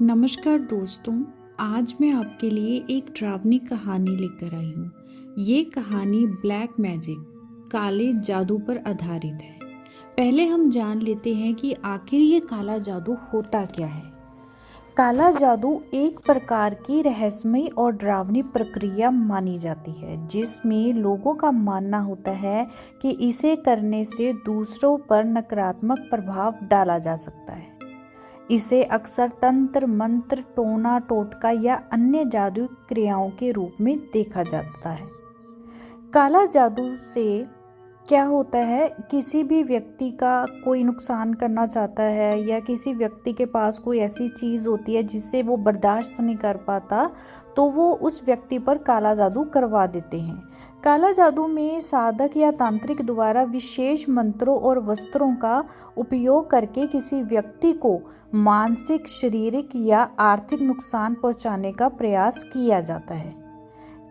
नमस्कार दोस्तों। आज मैं आपके लिए एक डरावनी कहानी लेकर आई हूँ। ये कहानी ब्लैक मैजिक काले जादू पर आधारित है। पहले हम जान लेते हैं कि आखिर ये काला जादू होता क्या है। काला जादू एक प्रकार की रहस्यमयी और डरावनी प्रक्रिया मानी जाती है जिसमें लोगों का मानना होता है कि इसे करने से दूसरों पर नकारात्मक प्रभाव डाला जा सकता है। इसे अक्सर तंत्र मंत्र टोना टोटका या अन्य जादुई क्रियाओं के रूप में देखा जाता है। काला जादू से क्या होता है, किसी भी व्यक्ति का कोई नुकसान करना चाहता है या किसी व्यक्ति के पास कोई ऐसी चीज़ होती है जिससे वो बर्दाश्त नहीं कर पाता, तो वो उस व्यक्ति पर काला जादू करवा देते हैं। काला जादू में साधक या तांत्रिक द्वारा विशेष मंत्रों और वस्त्रों का उपयोग करके किसी व्यक्ति को मानसिक, शारीरिक या आर्थिक नुकसान पहुंचाने का प्रयास किया जाता है।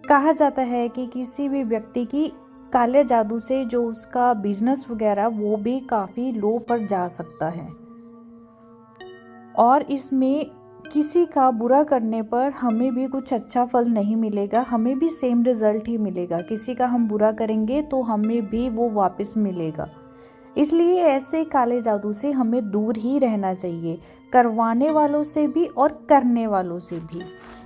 कहा जाता है कि किसी भी व्यक्ति की काले जादू से जो उसका बिजनेस वगैरह वो भी काफ़ी लो पर जा सकता है और इसमें किसी का बुरा करने पर हमें भी कुछ अच्छा फल नहीं मिलेगा, हमें भी सेम रिजल्ट ही मिलेगा। किसी का हम बुरा करेंगे तो हमें भी वो वापस मिलेगा। इसलिए ऐसे काले जादू से हमें दूर ही रहना चाहिए, करवाने वालों से भी और करने वालों से भी।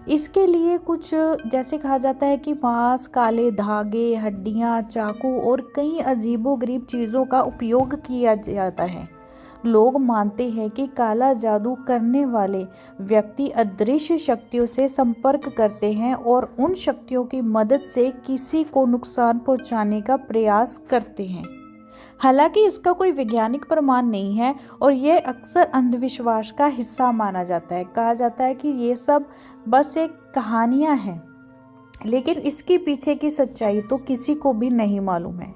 इसके लिए कुछ जैसे कहा जाता है कि मांस, काले धागे, हड्डियां, चाकू और कई अजीबोगरीब चीज़ों का उपयोग किया जाता है। लोग मानते हैं कि काला जादू करने वाले व्यक्ति अदृश्य शक्तियों से संपर्क करते हैं और उन शक्तियों की मदद से किसी को नुकसान पहुंचाने का प्रयास करते हैं। हालांकि इसका कोई वैज्ञानिक प्रमाण नहीं है और यह अक्सर अंधविश्वास का हिस्सा माना जाता है। कहा जाता है कि ये सब बस एक कहानियां हैं, लेकिन इसके पीछे की सच्चाई तो किसी को भी नहीं मालूम है।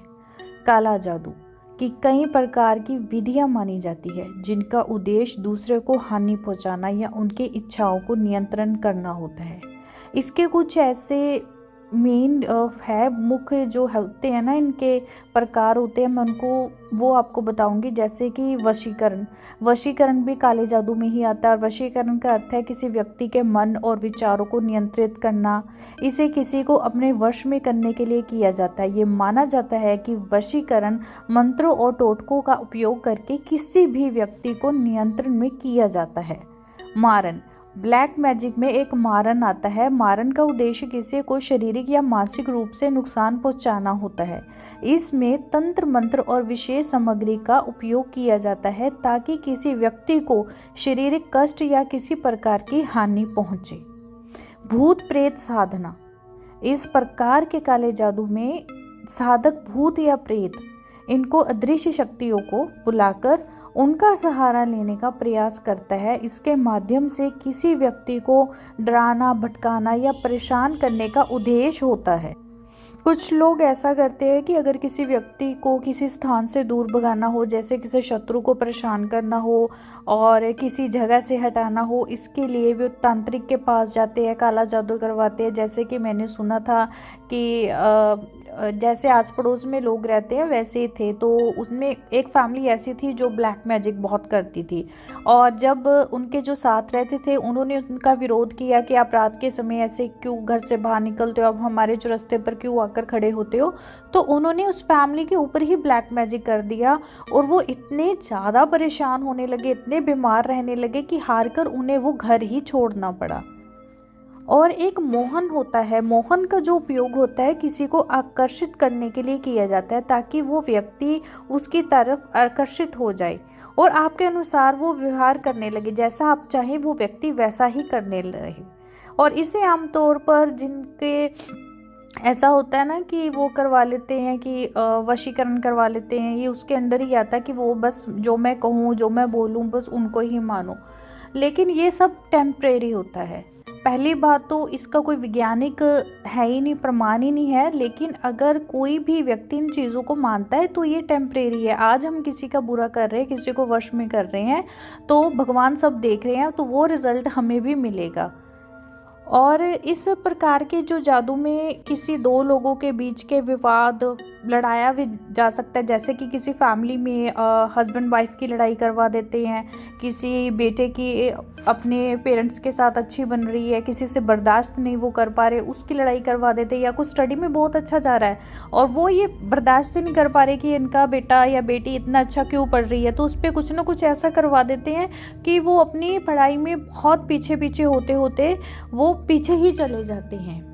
काला जादू की कई प्रकार की विधियां मानी जाती है जिनका उद्देश्य दूसरे को हानि पहुंचाना या उनके इच्छाओं को नियंत्रण करना होता है। इसके कुछ ऐसे मेन है, मुख्य जो होते हैं ना, इनके प्रकार होते हैं, मैं उनको वो आपको बताऊंगी। जैसे कि वशीकरण। वशीकरण भी काले जादू में ही आता है। वशीकरण का अर्थ है किसी व्यक्ति के मन और विचारों को नियंत्रित करना। इसे किसी को अपने वश में करने के लिए किया जाता है। ये माना जाता है कि वशीकरण मंत्रों और टोटकों का उपयोग करके किसी भी व्यक्ति को नियंत्रण में किया जाता है। मारन। ब्लैक मैजिक में एक मारन आता है। मारन का उद्देश्य किसी को शारीरिक या मानसिक रूप से नुकसान पहुंचाना होता है। इसमें तंत्र मंत्र और विशेष सामग्री का उपयोग किया जाता है ताकि किसी व्यक्ति को शारीरिक कष्ट या किसी प्रकार की हानि पहुंचे। भूत प्रेत साधना। इस प्रकार के काले जादू में साधक भूत या प्रेत, इनको अदृश्य शक्तियों को बुलाकर उनका सहारा लेने का प्रयास करता है। इसके माध्यम से किसी व्यक्ति को डराना, भटकाना या परेशान करने का उद्देश्य होता है। कुछ लोग ऐसा करते हैं कि अगर किसी व्यक्ति को किसी स्थान से दूर भगाना हो, जैसे किसी शत्रु को परेशान करना हो और किसी जगह से हटाना हो, इसके लिए वो तांत्रिक के पास जाते हैं, काला जादू करवाते हैं। जैसे कि मैंने सुना था कि जैसे आस पड़ोस में लोग रहते हैं वैसे ही थे, तो उसमें एक फैमिली ऐसी थी जो ब्लैक मैजिक बहुत करती थी और जब उनके जो साथ रहते थे उन्होंने उनका विरोध किया कि आप रात के समय ऐसे क्यों घर से बाहर निकलते हो, आप हमारे रास्ते पर क्यों आकर खड़े होते हो। तो उन्होंने उस फैमिली के ऊपर ही ब्लैक मैजिक कर दिया और वो इतने ज़्यादा परेशान होने लगे, इतने बीमार रहने लगे कि हार कर उन्हें वो घर ही छोड़ना पड़ा। और एक मोहन होता है। मोहन का जो उपयोग होता है किसी को आकर्षित करने के लिए किया जाता है ताकि वो व्यक्ति उसकी तरफ आकर्षित हो जाए और आपके अनुसार वो व्यवहार करने लगे, जैसा आप चाहें वो व्यक्ति वैसा ही करने लगे। और इसे आमतौर पर जिनके ऐसा होता है ना कि वो करवा लेते हैं कि वशीकरण करवा लेते हैं, ये उसके अंदर ही आता है कि वो बस जो मैं कहूँ, जो मैं बोलूँ, बस उनको ही मानो। लेकिन ये सब टेम्परेरी होता है। पहली बात तो इसका कोई वैज्ञानिक है ही नहीं, प्रमाण ही नहीं है। लेकिन अगर कोई भी व्यक्ति इन चीज़ों को मानता है तो ये टेम्परेरी है। आज हम किसी का बुरा कर रहे हैं, किसी को वश में कर रहे हैं, तो भगवान सब देख रहे हैं, तो वो रिजल्ट हमें भी मिलेगा। और इस प्रकार के जो जादू में किसी दो लोगों के बीच के विवाद लड़ाया भी जा सकता है, जैसे कि किसी फैमिली में हस्बैंड वाइफ की लड़ाई करवा देते हैं, किसी बेटे की अपने पेरेंट्स के साथ अच्छी बन रही है, किसी से बर्दाश्त नहीं वो कर पा रहे, उसकी लड़ाई करवा देते हैं, या कुछ स्टडी में बहुत अच्छा जा रहा है और वो ये बर्दाश्त ही नहीं कर पा रहे कि इनका बेटा या बेटी इतना अच्छा क्यों पढ़ रही है, तो उस पर कुछ ना कुछ ऐसा करवा देते हैं कि वो अपनी पढ़ाई में बहुत पीछे पीछे होते होते वो पीछे ही चले जाते हैं।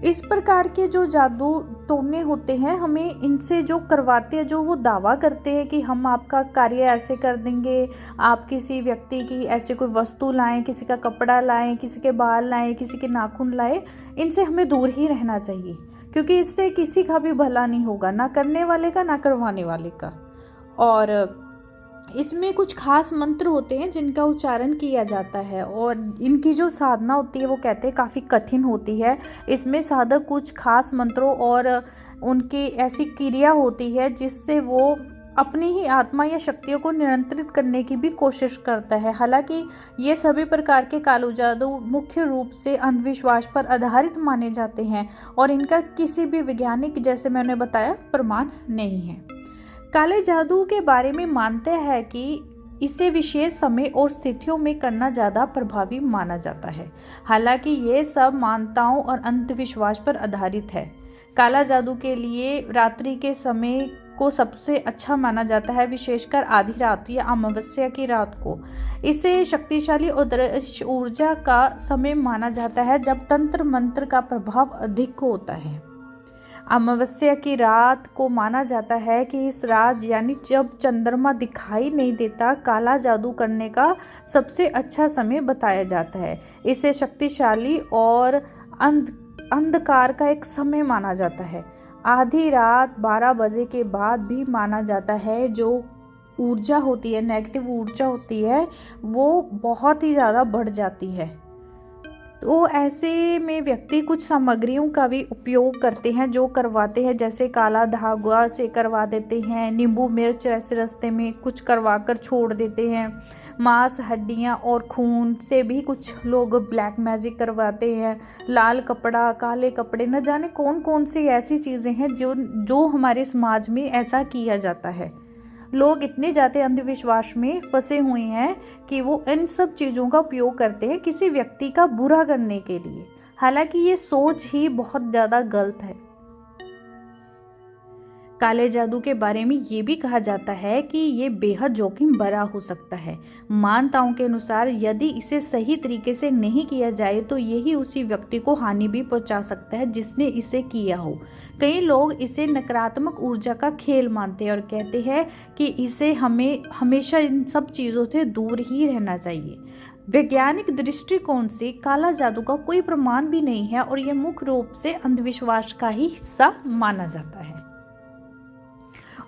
इस प्रकार के जो जादू टोने होते हैं, हमें इनसे जो करवाते हैं, जो वो दावा करते हैं कि हम आपका कार्य ऐसे कर देंगे, आप किसी व्यक्ति की ऐसे कोई वस्तु लाएं, किसी का कपड़ा लाएं, किसी के बाल लाएं, किसी के नाखून लाएं, इनसे हमें दूर ही रहना चाहिए, क्योंकि इससे किसी का भी भला नहीं होगा, ना करने वाले का ना करवाने वाले का। और इसमें कुछ खास मंत्र होते हैं जिनका उच्चारण किया जाता है और इनकी जो साधना होती है वो कहते हैं काफ़ी कठिन होती है। इसमें साधक कुछ खास मंत्रों और उनकी ऐसी क्रिया होती है जिससे वो अपनी ही आत्मा या शक्तियों को नियंत्रित करने की भी कोशिश करता है। हालांकि ये सभी प्रकार के कालू जादू मुख्य रूप से अंधविश्वास पर आधारित माने जाते हैं और इनका किसी भी वैज्ञानिक, जैसे मैंने बताया, प्रमाण नहीं है। काले जादू के बारे में मानते हैं कि इसे विशेष समय और स्थितियों में करना ज़्यादा प्रभावी माना जाता है। हालांकि ये सब मान्यताओं और अंधविश्वास पर आधारित है। काला जादू के लिए रात्रि के समय को सबसे अच्छा माना जाता है, विशेषकर आधी रात या अमावस्या की रात को। इसे शक्तिशाली और दृश्य ऊर्जा का समय माना जाता है जब तंत्र मंत्र का प्रभाव अधिक होता है। अमावस्या की रात को माना जाता है कि इस रात यानी जब चंद्रमा दिखाई नहीं देता, काला जादू करने का सबसे अच्छा समय बताया जाता है। इसे शक्तिशाली और अंधकार का एक समय माना जाता है। आधी रात 12 बजे के बाद भी माना जाता है। जो ऊर्जा होती है, नेगेटिव ऊर्जा होती है, वो बहुत ही ज़्यादा बढ़ जाती है। तो ऐसे में व्यक्ति कुछ सामग्रियों का भी उपयोग करते हैं जो करवाते हैं, जैसे काला धागा से करवा देते हैं, नींबू मिर्च ऐसे रास्ते में कुछ करवा कर छोड़ देते हैं, मांस, हड्डियां और खून से भी कुछ लोग ब्लैक मैजिक करवाते हैं, लाल कपड़ा, काले कपड़े, न जाने कौन कौन सी ऐसी चीज़ें हैं जो हमारे समाज में ऐसा किया जाता है। लोग इतने ज़्यादा अंधविश्वास में फंसे हुए हैं कि वो इन सब चीज़ों का उपयोग करते हैं किसी व्यक्ति का बुरा करने के लिए। हालांकि ये सोच ही बहुत ज़्यादा गलत है। काले जादू के बारे में ये भी कहा जाता है कि ये बेहद जोखिम भरा हो सकता है। मान्यताओं के अनुसार यदि इसे सही तरीके से नहीं किया जाए तो यही उसी व्यक्ति को हानि भी पहुंचा सकता है जिसने इसे किया हो। कई लोग इसे नकारात्मक ऊर्जा का खेल मानते हैं और कहते हैं कि इसे हमें हमेशा इन सब चीज़ों से दूर ही रहना चाहिए। वैज्ञानिक दृष्टिकोण से काला जादू का कोई प्रमाण भी नहीं है और यह मुख्य रूप से अंधविश्वास का ही हिस्सा माना जाता है।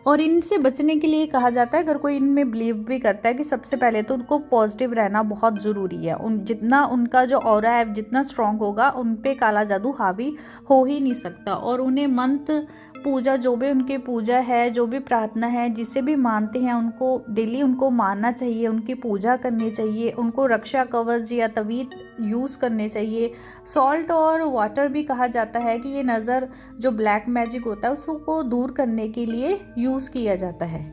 और इनसे बचने के लिए कहा जाता है, अगर कोई इनमें बिलीव भी करता है, कि सबसे पहले तो उनको पॉजिटिव रहना बहुत ज़रूरी है। जितना उनका जो ऑरा है जितना स्ट्रांग होगा, उन पे काला जादू हावी हो ही नहीं सकता। और उन्हें मंत्र पूजा, जो भी उनकी पूजा है, जो भी प्रार्थना है, जिसे भी मानते हैं, उनको डेली उनको मानना चाहिए, उनकी पूजा करनी चाहिए, उनको रक्षा कवच या तवीत यूज़ करने चाहिए। सॉल्ट और वाटर भी कहा जाता है कि ये नज़र जो ब्लैक मैजिक होता है उसको दूर करने के लिए यूज़ किया जाता है।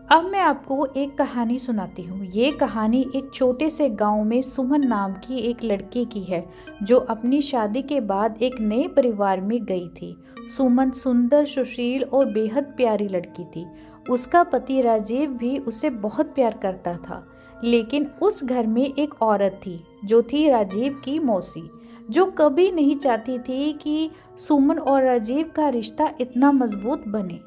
अब मैं आपको एक कहानी सुनाती हूँ। ये कहानी एक छोटे से गांव में सुमन नाम की एक लड़की की है जो अपनी शादी के बाद एक नए परिवार में गई थी। सुमन सुंदर, सुशील और बेहद प्यारी लड़की थी। उसका पति राजीव भी उसे बहुत प्यार करता था। लेकिन उस घर में एक औरत थी जो थी राजीव की मौसी, जो कभी नहीं चाहती थी कि सुमन और राजीव का रिश्ता इतना मजबूत बने।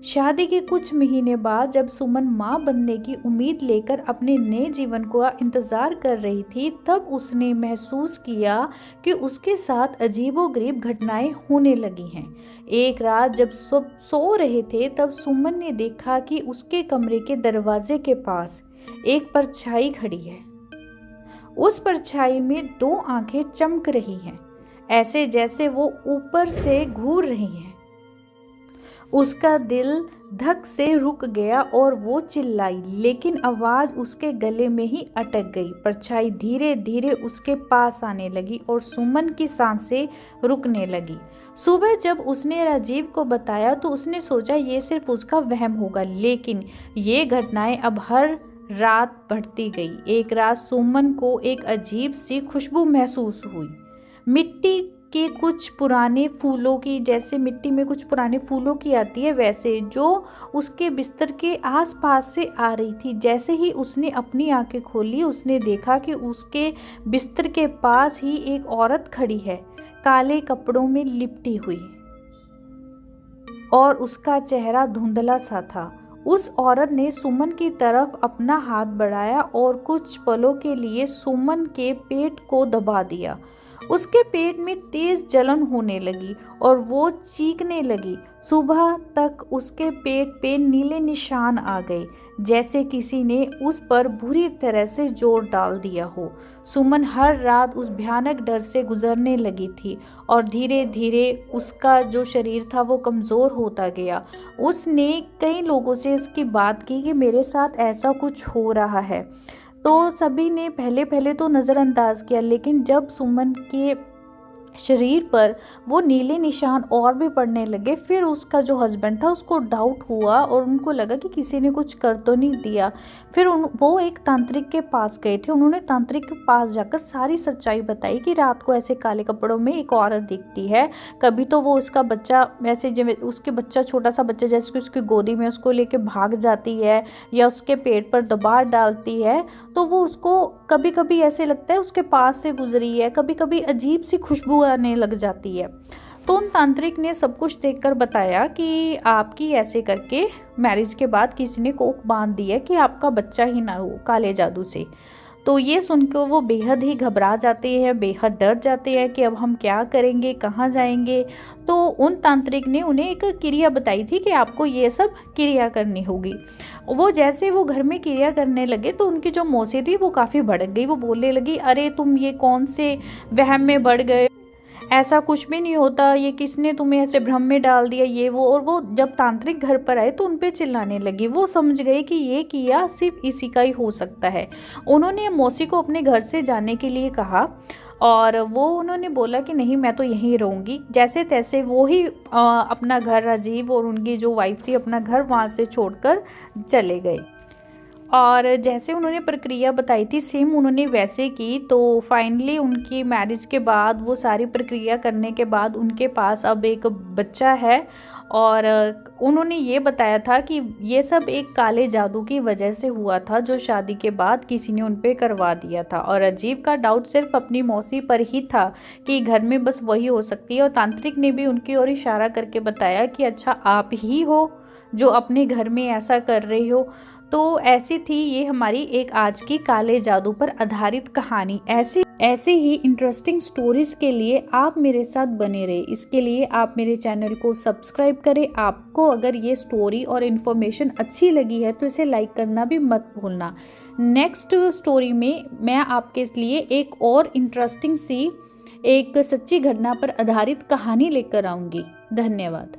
शादी के कुछ महीने बाद जब सुमन माँ बनने की उम्मीद लेकर अपने नए जीवन का इंतजार कर रही थी, तब उसने महसूस किया कि उसके साथ अजीबोगरीब घटनाएं होने लगी हैं। एक रात जब सब सो रहे थे, तब सुमन ने देखा कि उसके कमरे के दरवाजे के पास एक परछाई खड़ी है। उस परछाई में 2 आंखें चमक रही हैं, ऐसे जैसे वो ऊपर से घूर रही हैं। उसका दिल धक से रुक गया और वो चिल्लाई, लेकिन आवाज़ उसके गले में ही अटक गई। परछाई धीरे धीरे उसके पास आने लगी और सुमन की सांसें रुकने लगी। सुबह जब उसने राजीव को बताया तो उसने सोचा ये सिर्फ उसका वहम होगा, लेकिन ये घटनाएं अब हर रात बढ़ती गई। एक रात सुमन को एक अजीब सी खुशबू महसूस हुई, मिट्टी के कुछ पुराने फूलों की, जैसे मिट्टी में कुछ पुराने फूलों की आती है वैसे, जो उसके बिस्तर के आसपास से आ रही थी। जैसे ही उसने अपनी आंखें खोली उसने देखा कि उसके बिस्तर के पास ही एक औरत खड़ी है, काले कपड़ों में लिपटी हुई, और उसका चेहरा धुंधला सा था। उस औरत ने सुमन की तरफ अपना हाथ बढ़ाया और कुछ पलों के लिए सुमन के पेट को दबा दिया। उसके पेट में तेज जलन होने लगी और वो चीखने लगी। सुबह तक उसके पेट पे नीले निशान आ गए, जैसे किसी ने उस पर बुरी तरह से जोर डाल दिया हो। सुमन हर रात उस भयानक डर से गुजरने लगी थी और धीरे धीरे उसका जो शरीर था वो कमज़ोर होता गया। उसने कई लोगों से इसकी बात की कि मेरे साथ ऐसा कुछ हो रहा है, तो सभी ने पहले पहले तो नज़रअंदाज किया, लेकिन जब सुमन के शरीर पर वो नीले निशान और भी पड़ने लगे, फिर उसका जो हस्बैंड था उसको डाउट हुआ और उनको लगा कि किसी ने कुछ कर तो नहीं दिया। फिर वो एक तांत्रिक के पास गए थे। उन्होंने तांत्रिक के पास जाकर सारी सच्चाई बताई कि रात को ऐसे काले कपड़ों में एक औरत दिखती है, कभी तो वो उसका बच्चा ऐसे उसके बच्चा, छोटा सा बच्चा जैसे कि उसकी गोदी में उसको लेके भाग जाती है या उसके पेट पर दबाव डालती है, तो वो उसको कभी कभी ऐसे लगता है उसके पास से गुजरी है, कभी कभी अजीब सी खुशबू आने लग जाती है। तो उन तांत्रिक ने सब कुछ देखकर बताया कि आपकी ऐसे करके मैरिज के बाद किसी ने कोख बांध दी है कि आपका बच्चा ही ना हो काले जादू से। तो ये सुनकर वो बेहद ही घबरा जाते हैं, बेहद डर जाते हैं कि अब हम क्या करेंगे, कहाँ जाएंगे। तो उन तांत्रिक ने उन्हें एक क्रिया बताई थी कि आपको ये सब क्रिया करनी होगी। वो जैसे वो घर में क्रिया करने लगे तो उनकी जो मौसी थी वो काफ़ी भड़क गई। वो बोलने लगी, अरे तुम ये कौन से वहम में बढ़ गए, ऐसा कुछ भी नहीं होता, ये किसने तुम्हें ऐसे भ्रम में डाल दिया, ये वो। और वो जब तांत्रिक घर पर आए तो उन पे चिल्लाने लगी। वो समझ गए कि ये किया सिर्फ इसी का ही हो सकता है। उन्होंने मौसी को अपने घर से जाने के लिए कहा और वो उन्होंने बोला कि नहीं, मैं तो यहीं रहूँगी। जैसे तैसे वो ही अपना घर, राजीव और उनकी जो वाइफ थी, अपना घर वहाँ से छोड़कर चले गए। और जैसे उन्होंने प्रक्रिया बताई थी सेम उन्होंने वैसे की। तो फाइनली उनकी मैरिज के बाद, वो सारी प्रक्रिया करने के बाद उनके पास अब एक बच्चा है। और उन्होंने ये बताया था कि ये सब एक काले जादू की वजह से हुआ था, जो शादी के बाद किसी ने उन पे करवा दिया था। और अजीब का डाउट सिर्फ अपनी मौसी पर ही था कि घर में बस वही हो सकती है। और तांत्रिक ने भी उनकी ओर इशारा करके बताया कि अच्छा आप ही हो जो अपने घर में ऐसा कर रही हो। तो ऐसी थी ये हमारी एक आज की काले जादू पर आधारित कहानी। ऐसे ही इंटरेस्टिंग स्टोरीज के लिए आप मेरे साथ बने रहे, इसके लिए आप मेरे चैनल को सब्सक्राइब करें। आपको अगर ये स्टोरी और इन्फॉर्मेशन अच्छी लगी है तो इसे लाइक करना भी मत भूलना। नेक्स्ट स्टोरी में मैं आपके लिए एक और इंटरेस्टिंग सी एक सच्ची घटना पर आधारित कहानी लेकर आऊँगी। धन्यवाद।